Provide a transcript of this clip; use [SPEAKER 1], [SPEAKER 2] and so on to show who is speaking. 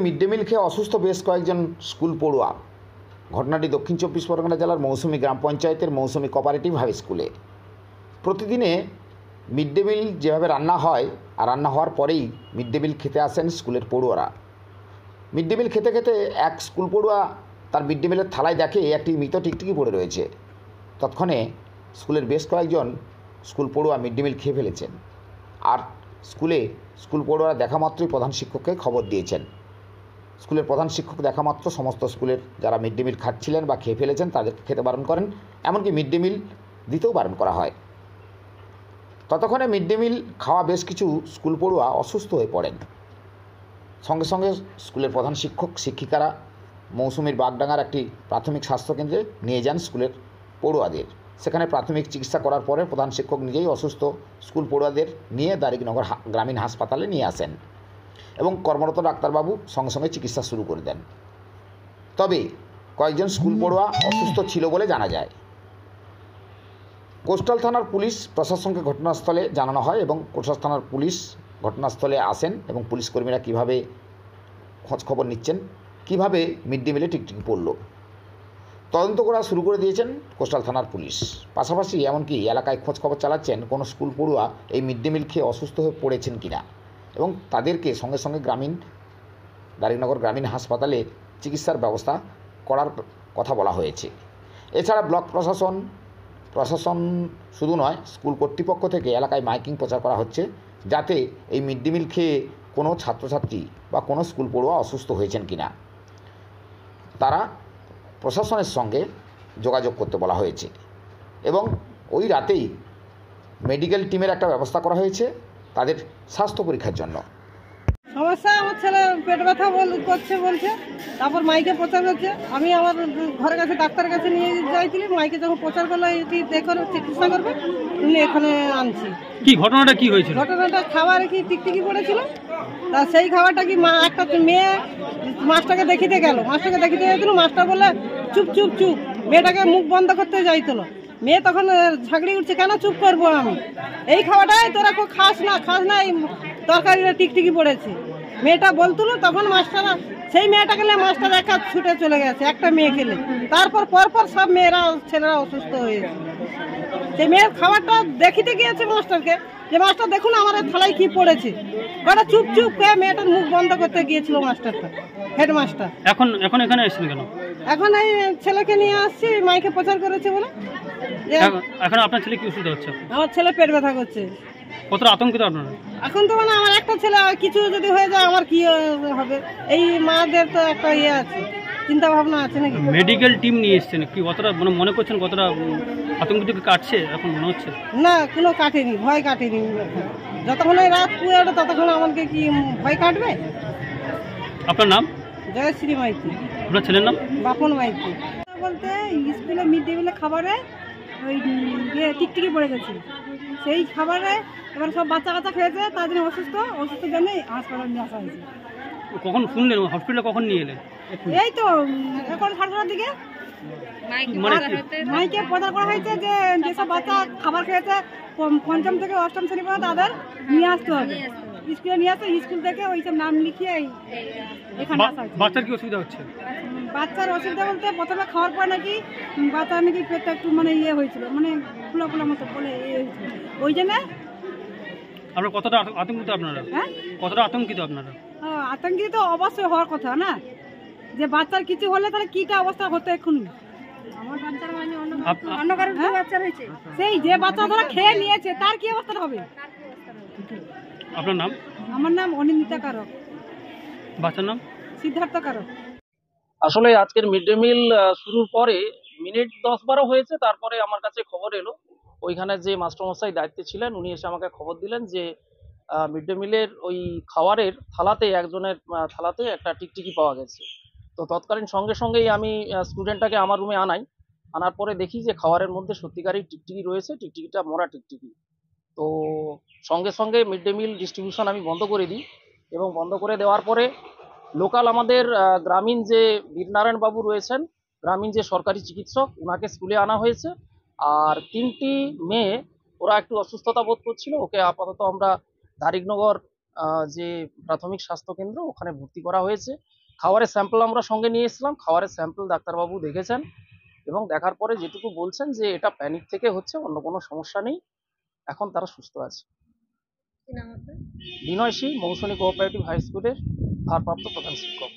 [SPEAKER 1] Mid day meal খেয়ে অসুস্থ বেশ কয়েকজন স্কুল পড়ুয়া। ঘটনাটি দক্ষিণ চব্বিশ পরগনা জেলার মৌসুমী গ্রাম পঞ্চায়েতের মৌসুমী কোঅপারেটিভ হাই স্কুলে। প্রতিদিনে মিড ডে মিল যেভাবে রান্না হয় আর রান্না হওয়ার পরেই মিড ডে মিল খেতে আসেন স্কুলের পড়ুয়ারা। মিড ডে মিল খেতে খেতে এক স্কুল পড়ুয়া তার মিড ডে মিলের থালায় দেখে একটি মৃত টিকটিকি পড়ে রয়েছে। তৎক্ষণে স্কুলের বেশ কয়েকজন স্কুল পড়ুয়া মিড ডে মিল খেয়ে ফেলেছেন। আর স্কুল পড়ুয়ারা দেখা মাত্রই প্রধান শিক্ষককে খবর দিয়েছেন। স্কুলের প্রধান শিক্ষক দেখা মাত্র সমস্ত স্কুলের যারা মিড ডে মিল খাচ্ছিলেন বা খেয়ে ফেলেছেন তাদেরকে খেতে বারণ করেন, এমনকি মিড ডে মিল দিতেও বারণ করা হয়। ততক্ষণে মিড ডে মিল খাওয়া বেশ কিছু স্কুল পড়ুয়া অসুস্থ হয়ে পড়েন। সঙ্গে সঙ্গে স্কুলের প্রধান শিক্ষিকারা মৌসুমীর বাগডাঙ্গার একটি প্রাথমিক স্বাস্থ্যকেন্দ্রে নিয়ে যান স্কুলের পড়ুয়াদের। সেখানে প্রাথমিক চিকিৎসা করার পরে প্রধান শিক্ষক নিজেই অসুস্থ স্কুল পড়ুয়াদের নিয়ে দারিকনগর গ্রামীণ হাসপাতালে নিয়ে আসেন এবং কর্মরত ডাক্তারবাবু সঙ্গে সঙ্গে চিকিৎসা শুরু করে দেন। তবে কয়েকজন স্কুল পড়ুয়া অসুস্থ ছিল বলে জানা যায়। কোস্টাল থানার পুলিশ প্রশাসনকে ঘটনাস্থলে জানানো হয় এবং কোস্টাল থানার পুলিশ ঘটনাস্থলে আসেন এবং পুলিশ কর্মীরা কীভাবে খোঁজ খবর নিচ্ছেন, কীভাবে মিড ডে মিলে টিকটিকি পড়ল তদন্ত করা শুরু করে দিয়েছেন কোস্টাল থানার পুলিশ। পাশাপাশি এমনকি এলাকায় খোঁজ খবর চালাচ্ছেন কোনো স্কুল পড়ুয়া এই মিড ডে মিল খেয়ে অসুস্থ হয়ে পড়েছেন কিনা এবং তাদেরকে সঙ্গে সঙ্গে দারিকনগর গ্রামীণ হাসপাতালে চিকিৎসার ব্যবস্থা করার কথা বলা হয়েছে। এছাড়া ব্লক প্রশাসন শুধু নয়, স্কুল কর্তৃপক্ষ থেকে এলাকায় মাইকিং প্রচার করা হচ্ছে যাতে এই মিড ডে মিল খেয়ে কোনো ছাত্রছাত্রী বা কোনো স্কুল পড়ুয়া অসুস্থ হয়েছেন কিনা তারা প্রশাসনের সঙ্গে যোগাযোগ করতে বলা হয়েছে এবং ওই রাতেই মেডিকেল টিমের একটা ব্যবস্থা করা হয়েছে তাদের স্বাস্থ্য পরীক্ষার জন্য।
[SPEAKER 2] সমস্যা আমার ছেলে পেট ব্যথা করছে বলছে, তারপর মাইকে প্রচার করছে। আমি আমার ঘরের কাছে ডাক্তারের কাছে নিয়ে যাইছিলি, মাইকে যখন প্রচার করলো এটি দেখো চিকিৎসা করবে তুমি এখানে আনছি।
[SPEAKER 3] কি ঘটনাটা কি হয়েছিল?
[SPEAKER 2] ঘটনাটা খাবারে কি টিকটিকি পড়েছিল, তা সেই খাবারটা কি একটা মেয়ে মাছটাকে দেখিতে গেল, মাছটাকে দেখিতে যাইছিল, মাছটা বলে চুপ চুপ চুপ, মেয়েটাকে মুখ বন্ধ করতে যাইছিল। মেয়ে তখন ঝাগড়ি উঠছে, কেন চুপ করবো আমি, এই খাওয়াটাই তোরা খাস না, এই তরকারিটা টিকটিকি পড়েছে। মেয়েটা বলতুলো, তখন মাস্টাররা সেই মেয়েটাকে নিয়ে মাস্টার একা ছুটে চলে গেছে একটা মেয়ে খেলে। তারপর পরপর সব ছেলেরা অসুস্থ হয়েছে। সেই মেয়ের খাবারটা দেখিতে গিয়েছে মাস্টারকে, যে মাস্টার দেখুন আমার থালায় কি পড়েছে, ওটা চুপ চুপ করে মেয়েটার মুখ বন্ধ করতে গিয়েছিল মাস্টারটা, হেডমাস্টার।
[SPEAKER 3] এখন এখানে এসেছেন কেন?
[SPEAKER 2] এখন এই ছেলেকে নিয়ে আসছি, মাইকে প্রচার করেছে বলে।
[SPEAKER 3] এখন আপনার ছেলে কি অসুবিধা হচ্ছে?
[SPEAKER 2] আমার ছেলে পেট ব্যথা করছে।
[SPEAKER 3] কতটা আতঙ্কিত আপনারা? এখন
[SPEAKER 2] তো মানে আমার একটা ছেলে, কিছু যদি হয়ে যায় আমার কি হবে, এই মাদের তো একটা ইয়ে আছে, চিন্তা ভাবনা আছে নাকি।
[SPEAKER 3] মেডিকেল টিম নিয়ে এসেছেন, কি কতটা মনে করছেন কতটা আতঙ্কিত কাটছে এখন মনে হচ্ছে?
[SPEAKER 2] না, কোনো কাটেনি, ভয় কাটেনি। যতক্ষণ রাত পুয়ে ওঠে ততক্ষণ আমাকে কি ভয় কাটবে।
[SPEAKER 3] আপনার নাম?
[SPEAKER 2] জয়শ্রী মাইতি।
[SPEAKER 3] আপনার ছেলের নাম?
[SPEAKER 2] বাপন মাইতি। বলতে স্কুলে মিড ডে মিলে খাবারে ওই টিকটিকি পড়ে গেছে, সেই খাবারে এবার সব বাচ্চা কাচ্চা খেয়েছে, তার জন্য অসুস্থ জন্য হাসপাতালে নিয়ে আসা হয়েছে।
[SPEAKER 3] কখন শুনলেন? হসপিটালে কখন নিয়ে এলেন?
[SPEAKER 2] এই তো এখন 7টার দিকে মাইকে প্রচার করা হয়েছে যে যেসব বাচ্চা খাবার খেয়েছে 5ম থেকে 8ম শ্রেণী পর্যন্ত তাদের নিয়ে আসতে হবে, স্কুলে নিয়ে আসতে, স্কুল থেকে ওইসব নাম লিখিয়ে এখানে আসা হয়েছে।
[SPEAKER 3] বাচ্চার কি অসুবিধা হচ্ছে?
[SPEAKER 2] বাচ্চার অসুবিধা বলতে প্রথমে খাওয়ার পর নাকি বাচ্চার নাকি পেটটা একটু মানে ইয়ে হয়েছিল, মানে ফুলা মতো বলে ইয়ে হয়েছিল, ওই জন্য।
[SPEAKER 3] আপনারা কতটা আতঙ্কিত? আপনারা কতটা আতঙ্কিত? আপনারা
[SPEAKER 2] আতঙ্কিত তো অবশ্যই হওয়ার কথা না, যে বাচ্চার কিছু হলে তাহলে কিটা অবস্থা হতো এক্ষুনি। আমার বাচ্চার মানে অন্য কারোর বাচ্চা হয়েছে, সেই যে বাচ্চা ধরা খেয়ে নিয়েছে তার কি অবস্থা হবে।
[SPEAKER 3] আপনার নাম?
[SPEAKER 2] আমার নাম অনিন্দিতা কারক।
[SPEAKER 3] বাচ্চার নাম?
[SPEAKER 2] সিদ্ধার্থ কারক।
[SPEAKER 4] আসলে আজকের মিড ডে মিল শুরুর পরে মিনিট 10-12 হয়েছে, তারপরে আমার কাছে খবর এলো, ওইখানে যে মাস্টারমশাই দায়িত্বে ছিলেন উনি এসে আমাকে খবর দিলেন যে মিড ডে মিলের ওই খাবারের থালাতে একজনের থালাতে একটা টিকটিকি পাওয়া গেছে। তো তৎকালীন সঙ্গে সঙ্গেই আমি স্টুডেন্টটাকে আমার রুমে আনার পরে দেখি যে খাবারের মধ্যে সত্যিকারই টিকটিকি রয়েছে, টিকটিকিটা মরা টিকটিকি। তো সঙ্গে সঙ্গে মিড ডে মিল ডিস্ট্রিবিউশন আমি বন্ধ করে দিই এবং বন্ধ করে দেওয়ার পরে লোকাল আমাদের গ্রামীণ যে বীরনারায়ণ বাবু রয়েছেন, গ্রামীণ যে সরকারি চিকিৎসক, ওনাকে স্কুলে আনা হয়েছে। আর 3টি মেয়ে ওরা একটু অসুস্থতা বোধ করছিল, ওকে আপাতত আমরা দারিকনগর যে প্রাথমিক স্বাস্থ্য কেন্দ্র, ওখানে ভর্তি করা হয়েছে। খাবারের স্যাম্পল আমরা সঙ্গে নিয়ে এসেছিলাম, খাবারের স্যাম্পল ডাক্তারবাবু দেখেছেন এবং দেখার পরে যেটুকু বলছেন যে এটা প্যানিক থেকে হচ্ছে, অন্য কোনো সমস্যা নেই, এখন তারা সুস্থ আছে। বিনয় সিং, মৌসুমী কোঅপারেটিভ হাই স্কুলের ভারপ্রাপ্ত প্রধান শিক্ষক।